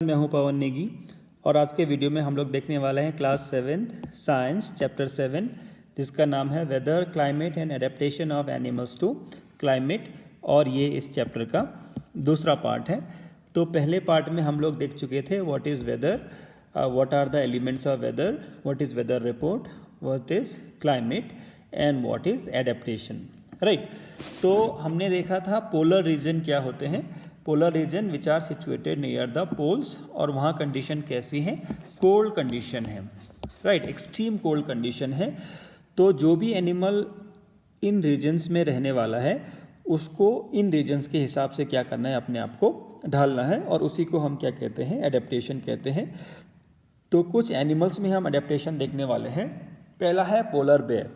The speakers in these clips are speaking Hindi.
मैं हूं पवन नेगी और आज के वीडियो में हम लोग देखने वाले हैं क्लास 7th साइंस चैप्टर 7 जिसका नाम है weather climate and adaptation of animals to climate. और ये इस चैप्टर का दूसरा पार्ट है। तो पहले पार्ट में हम लोग देख चुके थे what is weather, what are the elements of weather, what is weather report, what is climate and what is adaptation, right. तो हमने देखा था पोलर रीजन क्या होते हैं। Polar region which are situated near the poles, और वहाँ कंडीशन कैसी है, कोल्ड कंडीशन है, राइट, एक्सट्रीम कोल्ड कंडीशन है। तो जो भी एनिमल इन रीजन्स में रहने वाला है उसको इन रीजन्स के हिसाब से क्या करना है, अपने आप को ढालना है, और उसी को हम क्या कहते हैं, एडेप्टेशन कहते हैं। तो कुछ एनिमल्स में हम एडेप्टेशन देखने वाले हैं। पहला है पोलर बेयर,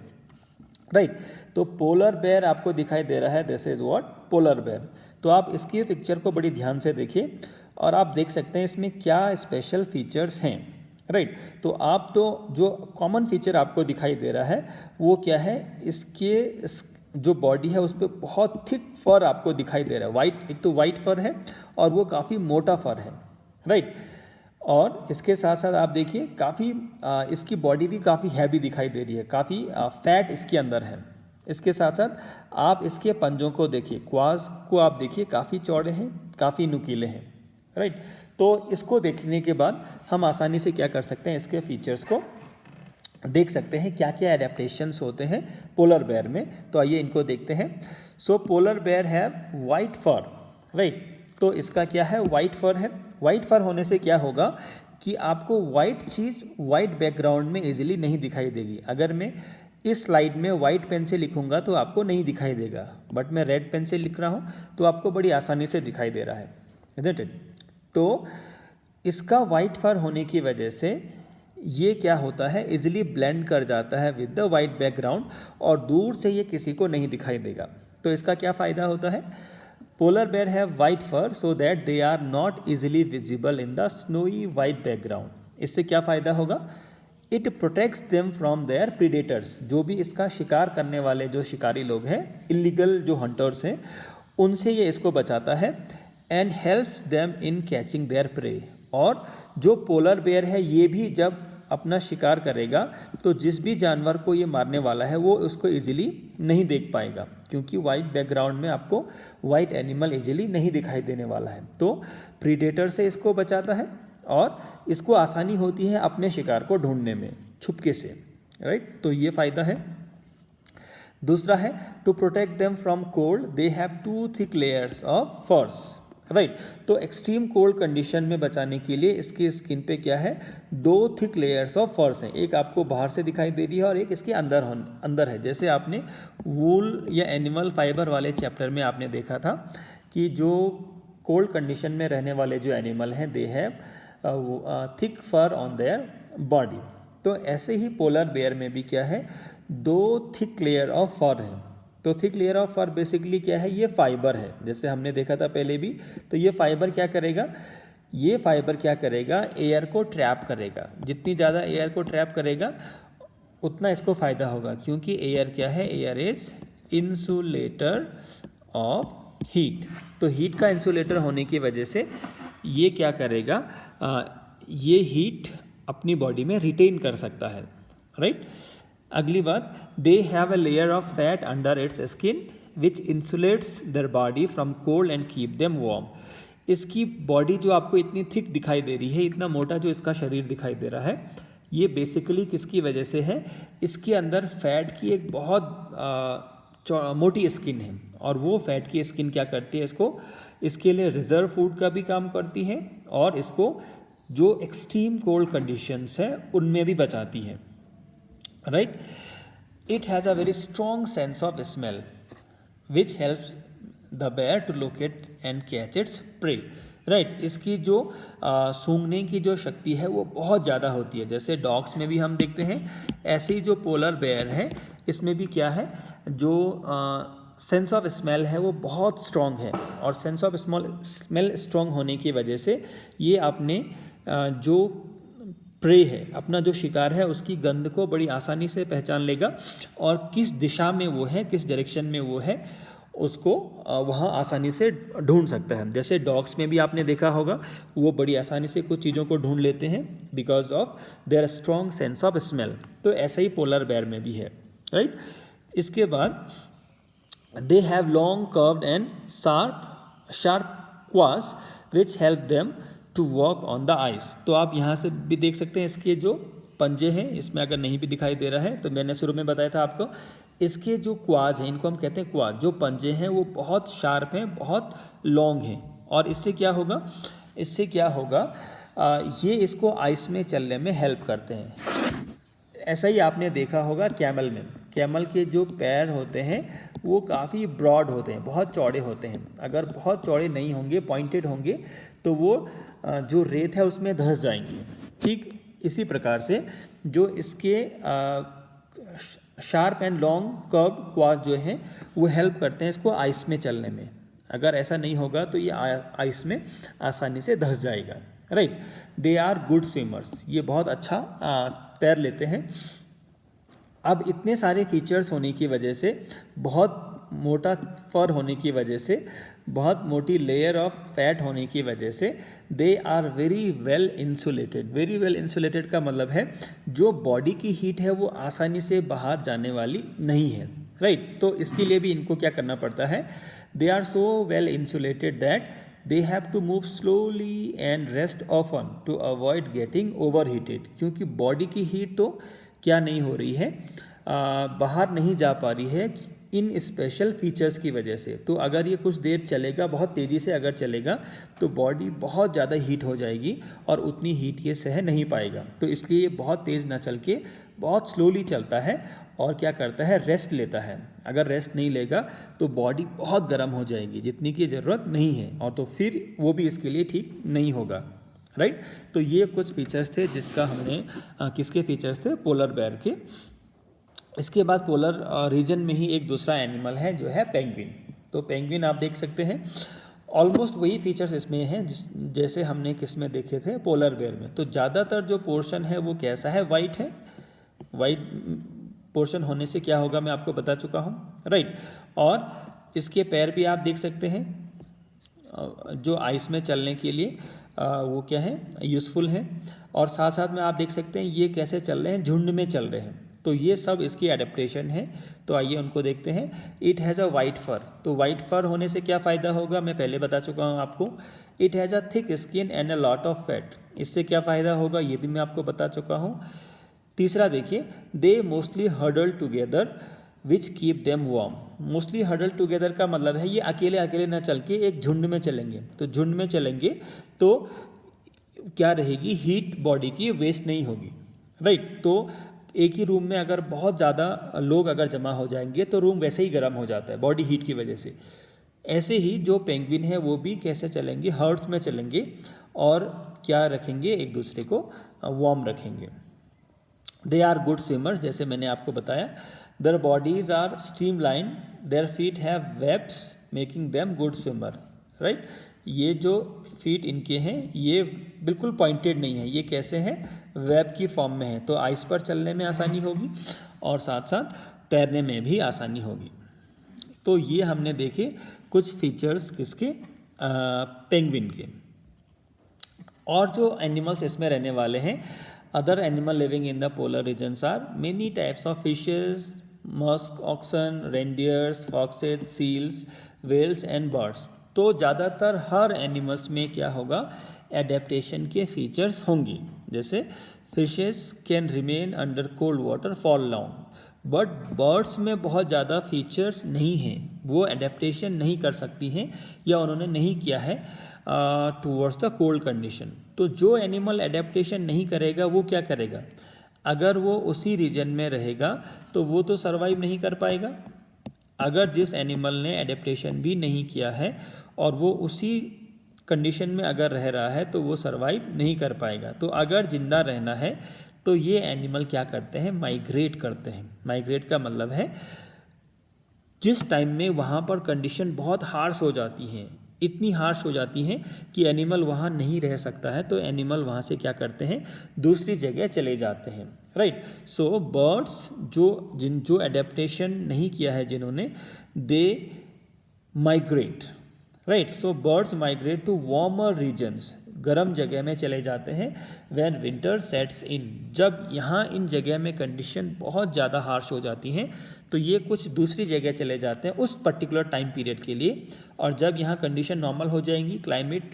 राइट। तो पोलर बेयर आपको दिखाई दे रहा है, this is what polar bear. तो आप इसकी पिक्चर को बड़ी ध्यान से देखिए और आप देख सकते हैं इसमें क्या स्पेशल फीचर्स हैं, राइट। तो आप तो जो कॉमन फीचर आपको दिखाई दे रहा है वो क्या है, इसके जो बॉडी है उस पर बहुत थिक फर आपको दिखाई दे रहा है। वाइट, एक तो वाइट फर है और वो काफ़ी मोटा फर है, राइट। और इसके साथ साथ आप देखिए काफ़ी इसकी बॉडी भी काफ़ी हैवी दिखाई दे रही है, काफ़ी फैट इसके अंदर है। इसके साथ साथ आप इसके पंजों को देखिए, क्वाज को आप देखिए, काफ़ी चौड़े हैं, काफ़ी नुकीले हैं, राइट। तो इसको देखने के बाद हम आसानी से क्या कर सकते हैं, इसके फीचर्स को देख सकते हैं क्या क्या एडेप्टेशंस होते हैं पोलर बेयर में। तो आइए इनको देखते हैं। So polar bear have white fur, right. तो इसका क्या है, वाइट फर है। वाइट फर होने से क्या होगा कि आपको वाइट चीज़ वाइट बैकग्राउंड में इजीली नहीं दिखाई देगी। अगर मैं इस स्लाइड में वाइट पेन से लिखूंगा तो आपको नहीं दिखाई देगा, बट मैं रेड पेन से लिख रहा हूँ तो आपको बड़ी आसानी से दिखाई दे रहा है, इजंट इट। तो इसका वाइट फर होने की वजह से ये क्या होता है, इजीली ब्लेंड कर जाता है विद द वाइट बैकग्राउंड, और दूर से ये किसी को नहीं दिखाई देगा। तो इसका क्या फ़ायदा होता है, polar bear have white fur so that they are not easily visible in the snowy white background. इससे क्या फ़ायदा होगा, it protects them from their predators. जो भी इसका शिकार करने वाले जो शिकारी लोग हैं, इलीगल जो हंटर्स हैं, उनसे ये इसको बचाता है। And helps them in catching there pray. और जो पोलर बेयर है ये भी जब अपना शिकार करेगा तो जिस भी जानवर को ये मारने वाला है वो उसको इजीली नहीं देख पाएगा, क्योंकि वाइट बैकग्राउंड में आपको वाइट एनिमल इजीली नहीं दिखाई देने वाला है। तो प्रीडेटर से इसको बचाता है और इसको आसानी होती है अपने शिकार को ढूंढने में छुपके से, राइट। तो ये फ़ायदा है। दूसरा है to protect them from cold they have 2 thick layers of furs, right. तो एक्सट्रीम कोल्ड कंडीशन में बचाने के लिए इसकी स्किन पे क्या है, 2 थिक लेयर्स ऑफ फर्स हैं। एक आपको बाहर से दिखाई दे रही है और एक इसके अंदर है। जैसे आपने वूल या एनिमल फाइबर वाले चैप्टर में आपने देखा था कि जो कोल्ड कंडीशन में रहने वाले जो एनिमल हैं they have thick fur on their body. तो ऐसे ही पोलर बेयर में भी क्या है, 2 थिक लेयर ऑफ फर है। तो thick layer of fur basically क्या है, ये फाइबर है, जैसे हमने देखा था पहले भी। तो ये फाइबर क्या करेगा, ये फाइबर क्या करेगा, एयर को ट्रैप करेगा। जितनी ज़्यादा एयर को ट्रैप करेगा उतना इसको फ़ायदा होगा, क्योंकि एयर क्या है, air is insulator of heat. तो हीट का इंसुलेटर होने की वजह से ये क्या करेगा, ये हीट अपनी बॉडी में रिटेन कर सकता है, राइट। अगली बात, they have a layer of fat under its skin which insulates their body from cold and keep them warm. इसकी बॉडी जो आपको इतनी थिक दिखाई दे रही है, इतना मोटा जो इसका शरीर दिखाई दे रहा है, ये बेसिकली किसकी वजह से है, इसके अंदर फैट की एक बहुत मोटी स्किन है, और वो फैट की स्किन क्या करती है, इसके लिए रिजर्व फूड का भी काम करती है, और इसको जो एक्सट्रीम कोल्ड कंडीशंस है उनमें भी बचाती है, right. It has a very strong sense of smell which helps the bear to locate and catch its prey, right. इसकी जो सूंघने की जो शक्ति है वो बहुत ज़्यादा होती है। जैसे डॉग्स में भी हम देखते हैं, ऐसे ही जो पोलर बेयर है इसमें भी क्या है, जो सेंस ऑफ स्मेल है वो बहुत स्ट्रॉन्ग है, और सेंस ऑफ स्मेल स्ट्रॉन्ग होने की वजह से ये अपने जो प्रे है, अपना जो शिकार है, उसकी गंध को बड़ी आसानी से पहचान लेगा, और किस दिशा में वो है, किस डायरेक्शन में वो है, उसको वहाँ आसानी से ढूंढ सकता है। जैसे डॉग्स में भी आपने देखा होगा, वो बड़ी आसानी से कुछ चीज़ों को ढूंढ लेते हैं because of their strong sense of smell. तो ऐसा ही पोलर बेयर में भी है, राइट। इसके बाद they have long curved and sharp claws which help them to walk on the ice. तो आप यहाँ से भी देख सकते हैं इसके जो पंजे हैं, इसमें अगर नहीं भी दिखाई दे रहा है तो मैंने शुरू में बताया था आपको, इसके जो क्वाज हैं, इनको हम कहते हैं क्वाज, जो पंजे हैं वो बहुत शार्प हैं, बहुत लॉन्ग हैं। और इससे क्या होगा, ये इसको आइस में चलने में हेल्प करते हैं। ऐसा ही आपने देखा होगा कैमल में, कैमल के जो पैर होते हैं वो काफ़ी ब्रॉड होते हैं, बहुत चौड़े होते हैं। अगर बहुत चौड़े नहीं होंगे, पॉइंटेड होंगे, तो वो जो रेत है उसमें धंस जाएंगी। ठीक इसी प्रकार से जो इसके sharp and long curve cos जो हैं वो हेल्प करते हैं इसको आइस में चलने में। अगर ऐसा नहीं होगा तो ये आइस में आसानी से धंस जाएगा, right. They are good swimmers, ये बहुत अच्छा तैर लेते हैं। अब इतने सारे फीचर्स होने की वजह से, बहुत मोटा फर होने की वजह से, बहुत मोटी लेयर ऑफ फैट होने की वजह से they are very well insulated. Very well insulated का मतलब है जो बॉडी की हीट है वो आसानी से बाहर जाने वाली नहीं है, राइट। तो इसके लिए भी इनको क्या करना पड़ता है, they are so well insulated that they have to move slowly and rest often to avoid getting overheated. क्योंकि बॉडी की हीट तो क्या नहीं हो रही है, बाहर नहीं जा पा रही है इन स्पेशल फीचर्स की वजह से। तो अगर ये कुछ देर चलेगा, बहुत तेज़ी से अगर चलेगा, तो बॉडी बहुत ज़्यादा हीट हो जाएगी और उतनी हीट ये सह नहीं पाएगा। तो इसलिए ये बहुत तेज़ ना चल के बहुत स्लोली चलता है और क्या करता है, रेस्ट लेता है। अगर रेस्ट नहीं लेगा तो बॉडी बहुत गर्म हो जाएगी जितनी की ज़रूरत नहीं है, और तो फिर वो भी इसके लिए ठीक नहीं होगा, राइट। तो ये कुछ फीचर्स थे जिसका हमने किसके फीचर्स थे, पोलर बेयर के। इसके बाद पोलर रीजन में ही एक दूसरा एनिमल है जो है पेंगुइन। तो पेंगुइन आप देख सकते हैं ऑलमोस्ट वही फीचर्स इसमें हैं जैसे हमने किस में देखे थे, पोलर बेयर में। तो ज़्यादातर जो पोर्शन है वो कैसा है, वाइट है। वाइट पोर्शन होने से क्या होगा मैं आपको बता चुका हूँ, राइट। और इसके पैर भी आप देख सकते हैं जो आइस में चलने के लिए वो क्या है, यूज़फुल है। और साथ साथ में आप देख सकते हैं ये कैसे चल रहे हैं, झुंड में चल रहे हैं। तो ये सब इसकी एडेप्टेशन है। तो आइए उनको देखते हैं। It has a white fur. तो वाइट फर होने से क्या फ़ायदा होगा मैं पहले बता चुका हूँ आपको। It has a thick skin and a lot of fat. इससे क्या फ़ायदा होगा ये भी मैं आपको बता चुका हूँ। तीसरा देखिए, they mostly hurdle together which keep them warm. Mostly hurdle together का मतलब है ये अकेले अकेले ना चल के एक झुंड में चलेंगे। तो झुंड में चलेंगे तो क्या रहेगी, हीट बॉडी की वेस्ट नहीं होगी, राइट। तो एक ही रूम में अगर बहुत ज़्यादा लोग अगर जमा हो जाएंगे तो रूम वैसे ही गर्म हो जाता है बॉडी हीट की वजह से। ऐसे ही जो पेंगुइन है वो भी कैसे चलेंगे, हर्ड्स में चलेंगे और क्या रखेंगे, एक दूसरे को वार्म रखेंगे। दे आर गुड स्विमर्स, जैसे मैंने आपको बताया। Their bodies are streamline, their feet have webs making them good swimmer, right. ये जो फीट इनके हैं ये बिल्कुल पॉइंटेड नहीं है, ये कैसे हैं, वेब की फॉर्म में है। तो आइस पर चलने में आसानी होगी और साथ साथ तैरने में भी आसानी होगी। तो ये हमने देखे कुछ फीचर्स किसके, पेंगुइन के। और जो एनिमल्स इसमें रहने वाले हैं, other animal living in the polar regions are many types of fishes, musk, oxen, reindeers, foxes, seals, whales and birds. तो ज़्यादातर हर एनिमल्स में क्या होगा, एडेप्टेशन के फीचर्स होंगे। जैसे fishes can remain under cold water for long, but birds में बहुत ज़्यादा फीचर्स नहीं हैं, वो एडेप्टेशन नहीं कर सकती हैं या उन्होंने नहीं किया है टूवर्ड्स द कोल्ड कंडीशन। तो जो एनिमल एडेप्टेशन नहीं करेगा वो क्या करेगा, अगर वो उसी रीजन में रहेगा तो वो तो सर्वाइव नहीं कर पाएगा। अगर जिस एनिमल ने एडेप्टेशन भी नहीं किया है और वो उसी कंडीशन में अगर रह रहा है तो वो सर्वाइव नहीं कर पाएगा। तो अगर जिंदा रहना है तो ये एनिमल क्या करते हैं, माइग्रेट करते हैं। माइग्रेट का मतलब है जिस टाइम में वहाँ पर कंडीशन बहुत हार्श हो जाती हैं, इतनी हार्श हो जाती हैं कि एनिमल वहाँ नहीं रह सकता है, तो एनिमल वहाँ से क्या करते हैं, दूसरी जगह चले जाते हैं, राइट। सो बर्ड्स जो एडेप्टेशन नहीं किया है जिन्होंने, they migrate, right. So birds migrate to warmer regions, गर्म जगह में चले जाते हैं। व्हेन विंटर सेट्स इन, जब यहाँ इन जगह में कंडीशन बहुत ज़्यादा हार्श हो जाती हैं तो ये कुछ दूसरी जगह चले जाते हैं उस पर्टिकुलर टाइम पीरियड के लिए। और जब यहाँ कंडीशन नॉर्मल हो जाएंगी, क्लाइमेट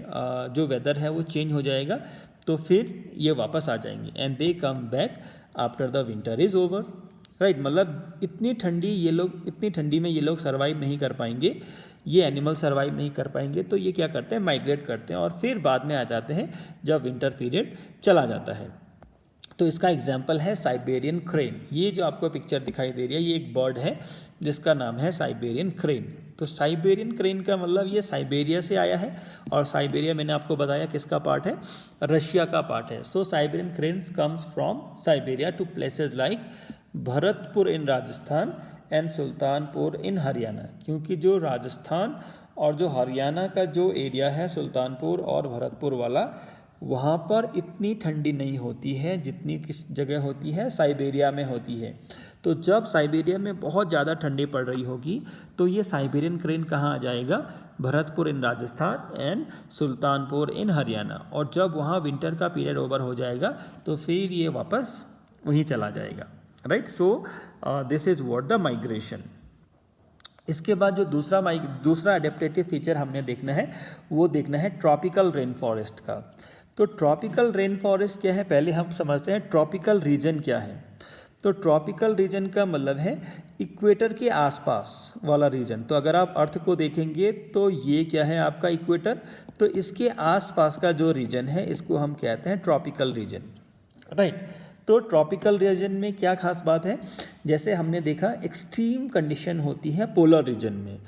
जो वेदर है वो चेंज हो जाएगा, तो फिर ये वापस आ जाएंगे। And they come back after the winter is over, right. मतलब इतनी ठंडी में ये लोग सर्वाइव नहीं कर पाएंगे, ये एनिमल सर्वाइव नहीं कर पाएंगे, तो ये क्या करते हैं, माइग्रेट करते हैं और फिर बाद में आ जाते हैं जब विंटर पीरियड चला जाता है। तो इसका एग्जाम्पल है साइबेरियन क्रेन। ये जो आपको पिक्चर दिखाई दे रही है, ये एक बर्ड है जिसका नाम है साइबेरियन क्रेन। तो साइबेरियन क्रेन का मतलब ये साइबेरिया से आया है, और साइबेरिया मैंने आपको बताया किसका पार्ट है, रशिया का पार्ट है। So Siberian cranes comes from Siberia to places like Bharatpur in Rajasthan and Sultanpur in Haryana, क्योंकि जो राजस्थान और जो हरियाणा का जो एरिया है सुल्तानपुर और भरतपुर वाला, वहाँ पर इतनी ठंडी नहीं होती है जितनी किस जगह होती है, साइबेरिया में होती है। तो जब साइबेरिया में बहुत ज़्यादा ठंडी पड़ रही होगी तो ये साइबेरियन क्रेन कहाँ आ जाएगा, Bharatpur in Rajasthan and Sultanpur in Haryana. और जब वहाँ विंटर का पीरियड ओवर हो जाएगा तो फिर ये वापस वहीं चला जाएगा, right. So this is what the migration. इसके बाद जो दूसरा एडेप्टेटिव फीचर हमने देखना है, वो देखना है ट्रॉपिकल रेन फॉरेस्ट का। तो ट्रॉपिकल रेन फॉरेस्ट क्या है, पहले हम समझते हैं ट्रॉपिकल रीजन क्या है। तो ट्रॉपिकल रीजन का मतलब है इक्वेटर के आसपास वाला रीजन। तो अगर आप अर्थ को देखेंगे तो ये क्या है आपका इक्वेटर, तो इसके आसपास का जो रीजन है इसको हम कहते हैं ट्रॉपिकल रीजन, राइट। तो ट्रॉपिकल रीजन में क्या खास बात है, जैसे हमने देखा एक्सट्रीम कंडीशन होती है पोलर रीजन में,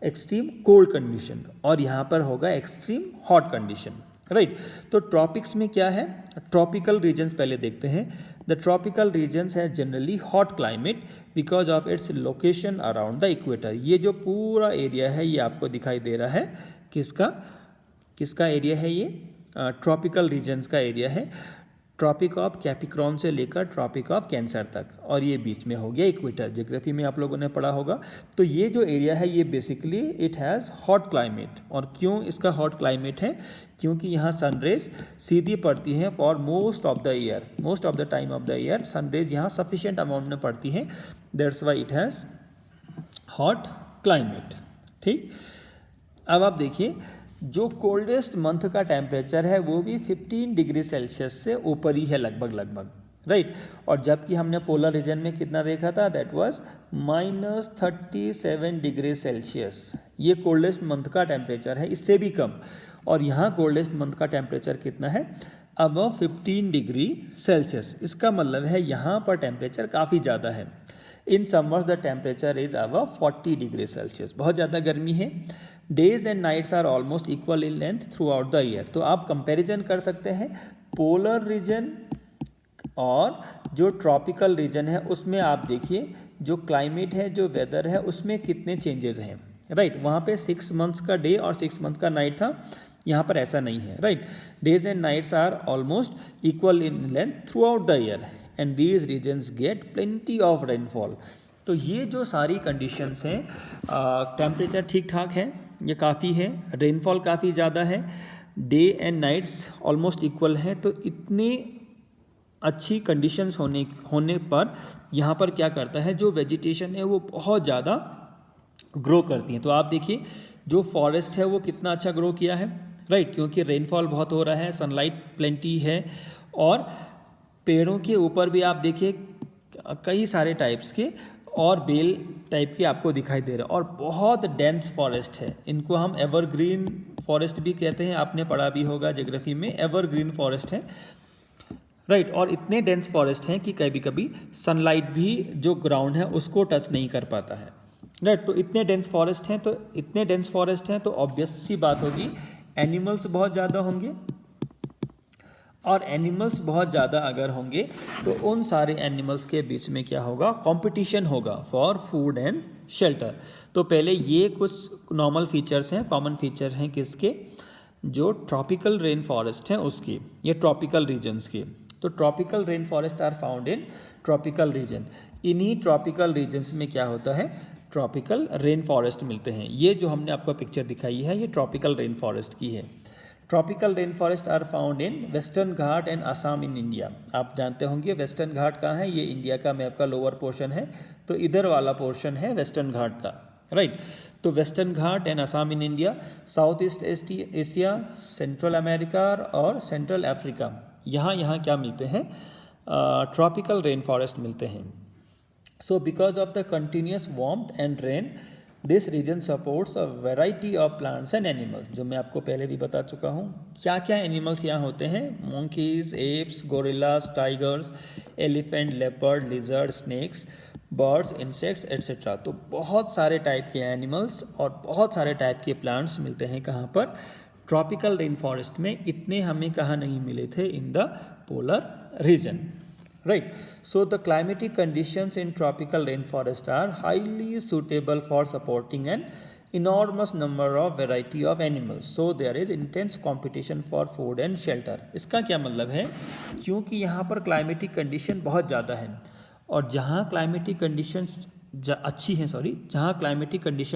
एक्सट्रीम कोल्ड कंडीशन, और यहाँ पर होगा एक्सट्रीम हॉट कंडीशन, राइट। तो ट्रॉपिक्स में क्या है, ट्रॉपिकल रीजन्स पहले देखते हैं। द ट्रॉपिकल रीजन्स है generally hot climate because of its location around the equator. ये जो पूरा एरिया है ये आपको दिखाई दे रहा है, किसका एरिया है, ये ट्रॉपिकल रीजन्स का एरिया है। ट्रॉपिक ऑफ कैप्रिकॉर्न से लेकर ट्रॉपिक ऑफ कैंसर तक, और ये बीच में हो गया इक्वेटर, ज्योग्राफी में आप लोगों ने पढ़ा होगा। तो ये जो एरिया है ये basically it has hot climate. और क्यों इसका हॉट क्लाइमेट है, क्योंकि यहाँ सनरेज सीधी पड़ती है for most of the year, most of the time of the year sun rays यहाँ सफिशिएंट अमाउंट में पड़ती है, that's why it has hot climate, ठीक। अब आप देखिए जो कोल्डेस्ट मंथ का टेम्परेचर है वो भी 15 डिग्री सेल्सियस से ऊपर ही है लगभग, राइट। और जबकि हमने पोलर रीजन में कितना देखा था, दैट वाज -37 डिग्री सेल्सियस, ये कोल्डेस्ट मंथ का टेम्परेचर है, इससे भी कम। और यहाँ कोल्डेस्ट मंथ का टेम्परेचर कितना है, अबव 15 डिग्री सेल्सियस। इसका मतलब है यहाँ पर टेम्परेचर काफ़ी ज़्यादा है। In summers the temperature is above 40 degree Celsius, बहुत ज़्यादा गर्मी है। Days and nights are almost equal in length throughout the year. तो आप कंपैरिजन कर सकते हैं पोलर रीजन और जो ट्रॉपिकल रीजन है, उसमें आप देखिए जो क्लाइमेट है, जो वेदर है, उसमें कितने चेंजेस हैं, राइट। वहाँ पे 6 मंथ्स का डे और 6 मंथ का नाइट था, यहाँ पर ऐसा नहीं है, right. Days and nights are almost equal in length throughout the year and these regions get plenty of rainfall. तो ये जो सारी कंडीशंस हैं, टेम्परेचर ठीक ठाक है, ये काफ़ी है, रेनफॉल काफ़ी ज़्यादा है, day and nights almost equal है। तो इतनी अच्छी कंडीशंस होने पर यहाँ पर क्या करता है, जो वेजिटेशन है वो बहुत ज़्यादा ग्रो करती है। तो आप देखिए जो फॉरेस्ट है वो कितना अच्छा ग्रो किया है, राइट, क्योंकि रेनफॉल बहुत हो रहा है, सनलाइट प्लेंटी है, और पेड़ों के ऊपर भी आप देखिए कई सारे टाइप्स के और बेल टाइप के आपको दिखाई दे रहा है, और बहुत डेंस फॉरेस्ट है। इनको हम एवरग्रीन फॉरेस्ट भी कहते हैं, आपने पढ़ा भी होगा ज्योग्राफी में, एवरग्रीन फॉरेस्ट है, राइट। और इतने डेंस फॉरेस्ट हैं कि कभी कभी सनलाइट भी जो ग्राउंड है उसको टच नहीं कर पाता है, राइट। तो इतने डेंस फॉरेस्ट हैं तो ऑब्वियस सी बात होगी एनिमल्स बहुत ज़्यादा होंगे, और एनिमल्स बहुत ज़्यादा अगर होंगे तो उन सारे एनिमल्स के बीच में क्या होगा, कंपटीशन होगा फॉर फूड एंड शेल्टर। तो पहले ये कुछ नॉर्मल फीचर्स हैं, कॉमन फीचर हैं किसके, जो ट्रॉपिकल रेन फॉरेस्ट हैं उसकी, ये ट्रॉपिकल रीजन्स के। तो tropical rain forest are found in tropical region. इन्हीं ट्रॉपिकल रीजन्स में क्या होता है, ट्रॉपिकल रेन फॉरेस्ट मिलते हैं। ये जो हमने आपको पिक्चर दिखाई है ये ट्रॉपिकल रेन फॉरेस्ट की है। Tropical rain forest are found in western Ghat and Assam in India. आप जानते होंगे वेस्टर्न घाट कहाँ है, ये इंडिया का मैप का लोअर पोर्शन है, तो इधर वाला पोर्शन है वेस्टर्न घाट का, राइट। तो western Ghat and Assam in India, south east Asia, central America और सेंट्रल अफ्रीका, यहाँ क्या मिलते हैं, ट्रॉपिकल रेन फॉरेस्ट मिलते हैं। So because of the continuous warmth and rain this region supports a variety of plants and animals. जो मैं आपको पहले भी बता चुका हूँ, क्या क्या एनिमल्स यहाँ होते हैं, monkeys, apes, gorillas, tigers, elephant, leopard, lizard, snakes, birds, insects etcetera. तो बहुत सारे टाइप के एनिमल्स और बहुत सारे टाइप के प्लांट्स मिलते हैं कहाँ पर, ट्रॉपिकल रेन फॉरेस्ट में। इतने हमें कहाँ नहीं मिले थे, इन the polar region, right? So the climatic conditions in tropical rainforest are highly suitable for supporting an enormous number of variety of animals. So there is intense competition for food and shelter. इसका क्या मतलब है, क्योंकि यहाँ पर क्लाइमेटिक कंडीशन बहुत ज़्यादा है और जहाँ क्लाइमेटिक कंडीशन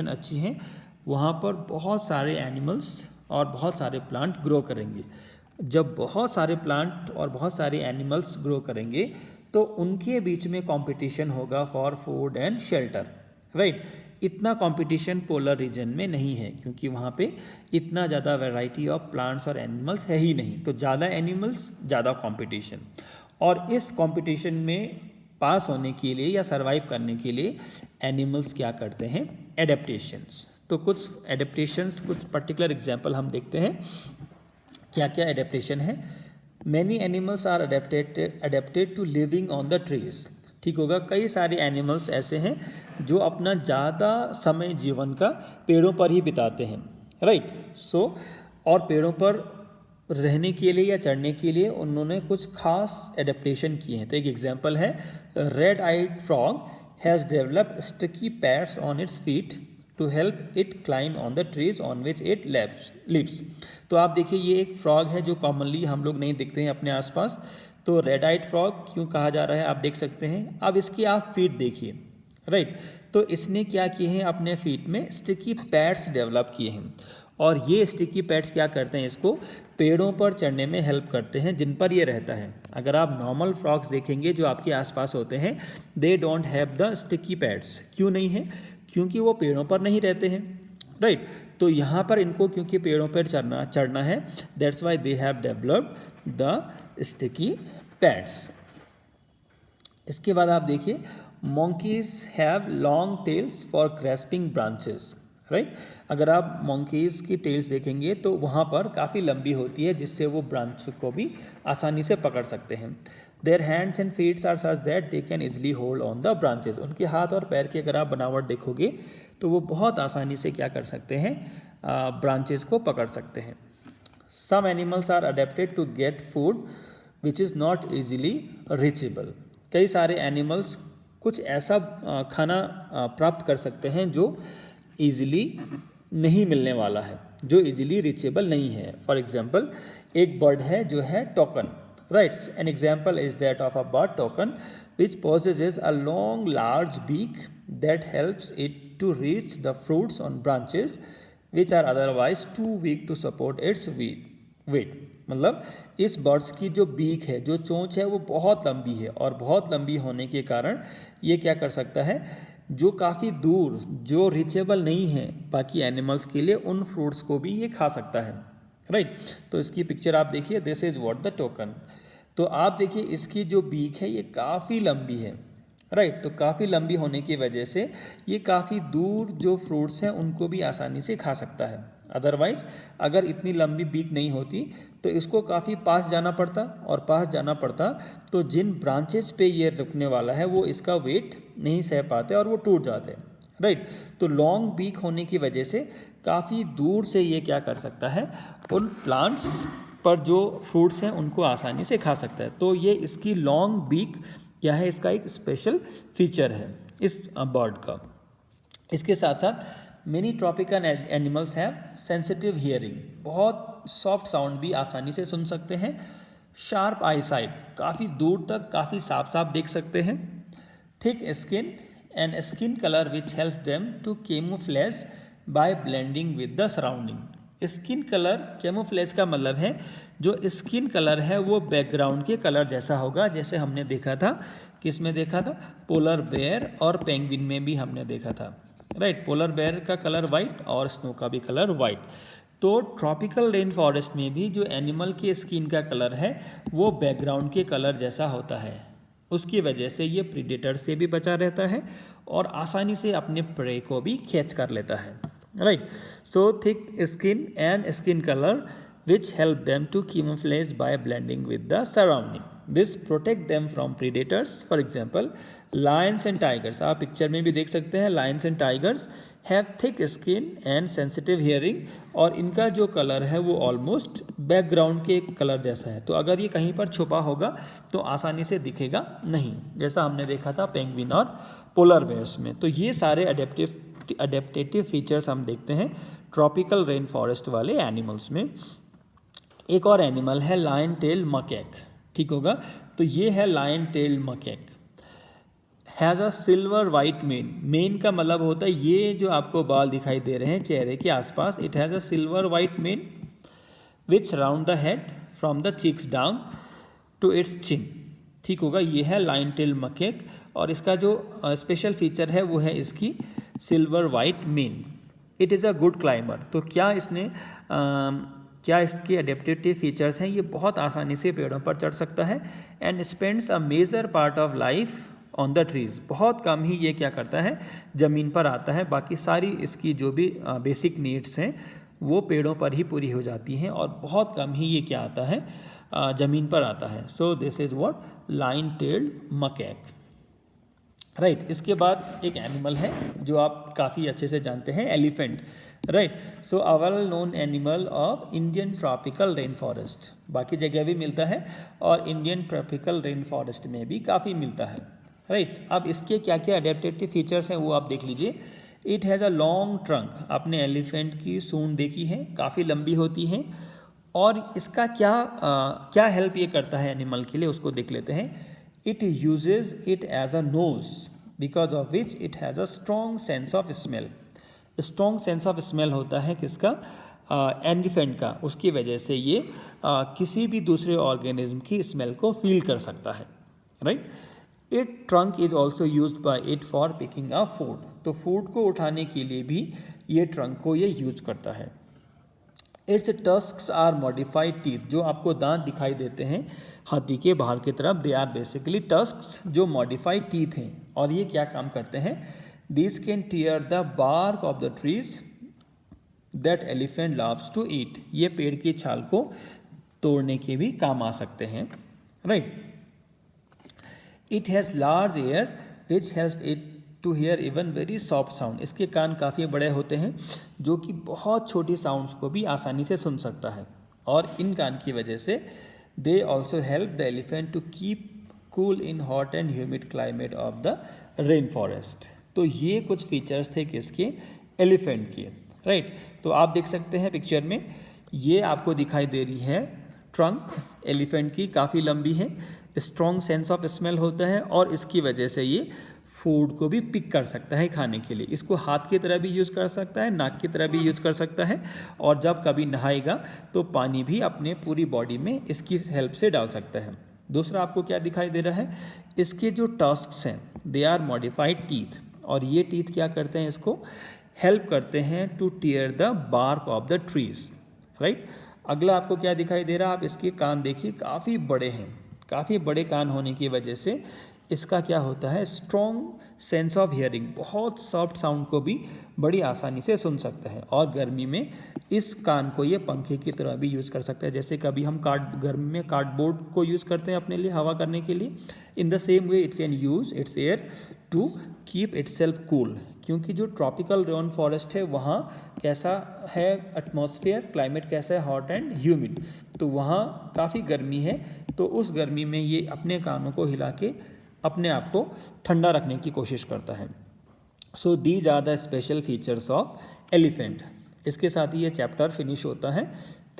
अच्छी हैं वहाँ पर बहुत सारे एनिमल्स और बहुत सारे प्लांट ग्रो करेंगे। जब बहुत सारे प्लांट और बहुत सारे एनिमल्स ग्रो करेंगे तो उनके बीच में कंपटीशन होगा for food and shelter, right. इतना कंपटीशन पोलर रीजन में नहीं है क्योंकि वहाँ पे इतना ज़्यादा वैरायटी ऑफ प्लांट्स और एनिमल्स है ही नहीं, तो ज़्यादा एनिमल्स ज़्यादा कंपटीशन। और इस कंपटीशन में पास होने के लिए या सरवाइव करने के लिए एनिमल्स क्या करते हैं, एडेप्टेशंस। तो कुछ एडेप्टेशंस, कुछ पर्टिकुलर एग्जाम्पल हम देखते हैं क्या क्या एडेप्टेशन है। Many animals are adapted to living on the trees. ठीक होगा, कई सारे एनिमल्स ऐसे हैं जो अपना ज़्यादा समय जीवन का पेड़ों पर ही बिताते हैं, राइट। सो और पेड़ों पर रहने के लिए या चढ़ने के लिए उन्होंने कुछ खास एडेप्टेशन किए हैं। तो एक एग्जांपल है, red eyed frog has developed sticky pads on its feet to help it climb on the trees on which it lives. तो आप देखिए ये एक फ्रॉग है जो कॉमनली हम लोग नहीं देखते हैं अपने आसपास। तो रेड आइड फ्रॉग क्यों कहा जा रहा है आप देख सकते हैं। अब इसकी आप फीट देखिए, राइट। तो इसने क्या किए हैं, अपने फीट में स्टिकी पैड्स डेवलप किए हैं और ये स्टिकी पैड्स क्या करते हैं, इसको पेड़ों पर चढ़ने में हेल्प करते हैं जिन पर ये रहता है। अगर आप नॉर्मल फ्रॉग्स देखेंगे जो आपके आसपास होते हैं, they don't have the sticky pads. क्यों नहीं है, क्योंकि वो पेड़ों पर नहीं रहते हैं, राइट। तो यहाँ पर इनको क्योंकि पेड़ों पर चढ़ना है, that's why they have developed the sticky pads. इसके बाद आप देखिए, monkeys have long tails for grasping branches, right. अगर आप monkeys की टेल्स देखेंगे तो वहाँ पर काफ़ी लंबी होती है जिससे वो ब्रांच को भी आसानी से पकड़ सकते हैं। Their hands and feets are such that they can easily hold on the branches. उनके हाथ और पैर की अगर आप बनावट देखोगे तो वो बहुत आसानी से क्या कर सकते हैं, ब्रांचेस को पकड़ सकते हैं। Some animals are adapted to get food which is not easily reachable. कई सारे एनिमल्स कुछ ऐसा खाना प्राप्त कर सकते हैं जो ईजिली नहीं मिलने वाला है, जो ईजिली रीचेबल नहीं है। फॉर एग्जाम्पल एक बर्ड है जो है token, right. An example is that of a bird token which possesses a long large beak that helps it to reach the fruits on branches which are otherwise too weak to support its weight। मतलब इस बर्ड्स की जो बीक है, जो चोंच है, वो बहुत लंबी है और बहुत लंबी होने के कारण ये क्या कर सकता है, जो काफ़ी दूर, जो रीचेबल नहीं है बाकी एनिमल्स के लिए, उन फ्रूट्स को भी ये खा सकता है, राइट। तो इसकी पिक्चर आप देखिए, this is what the token. तो आप देखिए इसकी जो बीक है ये काफ़ी लंबी है, राइट। तो काफ़ी लंबी होने की वजह से ये काफ़ी दूर जो फ्रूट्स हैं उनको भी आसानी से खा सकता है। अदरवाइज अगर इतनी लंबी बीक नहीं होती तो इसको काफ़ी पास जाना पड़ता, और पास जाना पड़ता तो जिन ब्रांचेज पे ये रुकने वाला है वो इसका वेट नहीं सह पाते और वो टूट जाते, राइट। तो लॉन्ग बीक होने की वजह से काफ़ी दूर से ये क्या कर सकता है, उन प्लांट्स पर जो फ्रूट्स हैं उनको आसानी से खा सकता है। तो ये इसकी लॉन्ग बीक क्या है, इसका एक स्पेशल फीचर है इस बर्ड का। इसके साथ साथ many tropical animals have sensitive hearing, बहुत सॉफ्ट साउंड भी आसानी से सुन सकते हैं। शार्प आई साइट, काफ़ी दूर तक काफ़ी साफ साफ देख सकते हैं। Thick skin and skin colour which help them to camouflage by blending with the surrounding. Skin colour, camouflage का मतलब है जो स्किन कलर है वो बैकग्राउंड के कलर जैसा होगा, जैसे हमने देखा था, किसमें देखा था, पोलर बेयर और पेंगुइन में भी हमने देखा था, राइट। पोलर बेयर का कलर वाइट और स्नो का भी कलर वाइट। तो ट्रॉपिकल रेन फॉरेस्ट में भी जो एनिमल की स्किन का कलर है वो बैकग्राउंड के कलर जैसा होता है। उसकी वजह से ये प्रीडेटर से भी बचा रहता है और आसानी से अपने प्रे को भी कैच कर लेता है, right. So thick skin and skin colour which help them to camouflage by blending with the surrounding. This protect them from predators. For example, lions and tigers. आप पिक्चर में भी देख सकते हैं, lions and tigers have thick skin and sensitive hearing, और इनका जो कलर है वो ऑलमोस्ट बैकग्राउंड के कलर जैसा है। तो अगर ये कहीं पर छुपा होगा तो आसानी से दिखेगा नहीं, जैसा हमने देखा था पेंगुइन और पोलर बेयर्स में। तो ये सारे अडेप्टेटिव फीचर्स हम देखते हैं ट्रॉपिकल रेन फॉरेस्ट वाले एनिमल्स में। एक और एनिमल है लायन टेल मकैक, ठीक होगा। तो ये है lion tail macaque, has a silver white mane. Mane का मतलब होता है ये जो आपको बाल दिखाई दे रहे हैं चेहरे के आसपास, it has a silver white mane which surround the head from the cheeks down to its chin, ठीक होगा। ये है लायन टेल मकैक और इसका जो स्पेशल फीचर है वो है इसकी silver white main. It is a good climber. तो क्या इसके अडेप्टेटिव फीचर्स हैं, ये बहुत आसानी से पेड़ों पर चढ़ सकता है and spends a major part of life on the trees. बहुत कम ही ये क्या करता है, ज़मीन पर आता है, बाकी सारी इसकी जो भी बेसिक नीड्स हैं वो पेड़ों पर ही पूरी हो जाती हैं और बहुत कम ही ये क्या आता है, ज़मीन पर आता है। So this is what line tailed macaque, right. इसके बाद एक एनिमल है जो आप काफ़ी अच्छे से जानते हैं, elephant, right. So a well known animal of Indian tropical rain forest. बाकी जगह भी मिलता है और इंडियन ट्रॉपिकल रेन फॉरेस्ट में भी काफ़ी मिलता है, राइट। अब इसके क्या क्या अडेप्टेटिव फीचर्स हैं वो आप देख लीजिए। It has a long trunk. आपने एलिफेंट की सूंड देखी है, काफ़ी लंबी होती है। और इसका क्या हेल्प ये करता है एनिमल के लिए, उसको देख लेते हैं। It uses it as a nose because of which it has a strong sense of smell. Strong sense of smell होता है किसका, एलिफेंट का। उसकी वजह से ये किसी भी दूसरे ऑर्गेनिज्म की स्मेल को फील कर सकता है, right. It trunk is also use by it for picking a food. तो फूड को उठाने के लिए भी ये ट्रंक को ये यूज करता है। Its tusks are modified teeth. जो आपको दांत दिखाई देते हैं हाथी के बाहर की तरफ, दे आर बेसिकली टस्क्स जो मॉडिफाइड टीथ हैं। और ये क्या काम करते हैं, this can tear the bark of the trees that elephant loves to eat. ये पेड़ की छाल को तोड़ने के भी काम आ सकते हैं, right. It has large ear which helps it to hear even very soft sound. इसके कान काफ़ी बड़े होते हैं जो कि बहुत छोटी साउंड्स को भी आसानी से सुन सकता है। और इन कान की वजह से they also help the elephant to keep cool in hot and humid climate of the rain forest. तो ये कुछ फीचर्स थे किसके, एलिफेंट के, राइट। तो आप देख सकते हैं पिक्चर में ये आपको दिखाई दे रही है ट्रंक एलिफेंट की, काफ़ी लंबी है, स्ट्रॉन्ग सेंस ऑफ स्मेल होता है और इसकी वजह से ये फूड को भी पिक कर सकता है खाने के लिए। इसको हाथ की तरह भी यूज़ कर सकता है, नाक की तरह भी यूज़ कर सकता है, और जब कभी नहाएगा तो पानी भी अपने पूरी बॉडी में इसकी हेल्प से डाल सकता है। दूसरा आपको क्या दिखाई दे रहा है, इसके जो टस्क्स हैं दे आर मॉडिफाइड टीथ, और ये टीथ क्या करते हैं, इसको हेल्प करते हैं to tear the bark of the trees, right. अगला आपको क्या दिखाई दे रहा है, आप इसके कान देखिए, काफ़ी बड़े हैं। काफ़ी बड़े कान होने की वजह से इसका क्या होता है, स्ट्रॉन्ग सेंस ऑफ हियरिंग, बहुत सॉफ्ट साउंड को भी बड़ी आसानी से सुन सकता है। और गर्मी में इस कान को ये पंखे की तरह भी यूज़ कर सकता है। जैसे कभी हम गर्मी में कार्डबोर्ड को यूज़ करते हैं अपने लिए हवा करने के लिए, in the same way it can use its ear to keep itself cool. क्योंकि जो ट्रॉपिकल रेन फॉरेस्ट है वहाँ कैसा है एटमॉस्फेयर, क्लाइमेट कैसा है, हॉट एंड ह्यूमिड, तो वहाँ काफ़ी गर्मी है। तो उस गर्मी में ये अपने कानों को हिला के अपने आप को ठंडा रखने की कोशिश करता है। So these are the special features of elephant. इसके साथ ही ये चैप्टर फिनिश होता है।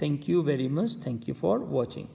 Thank you very much, thank you for watching.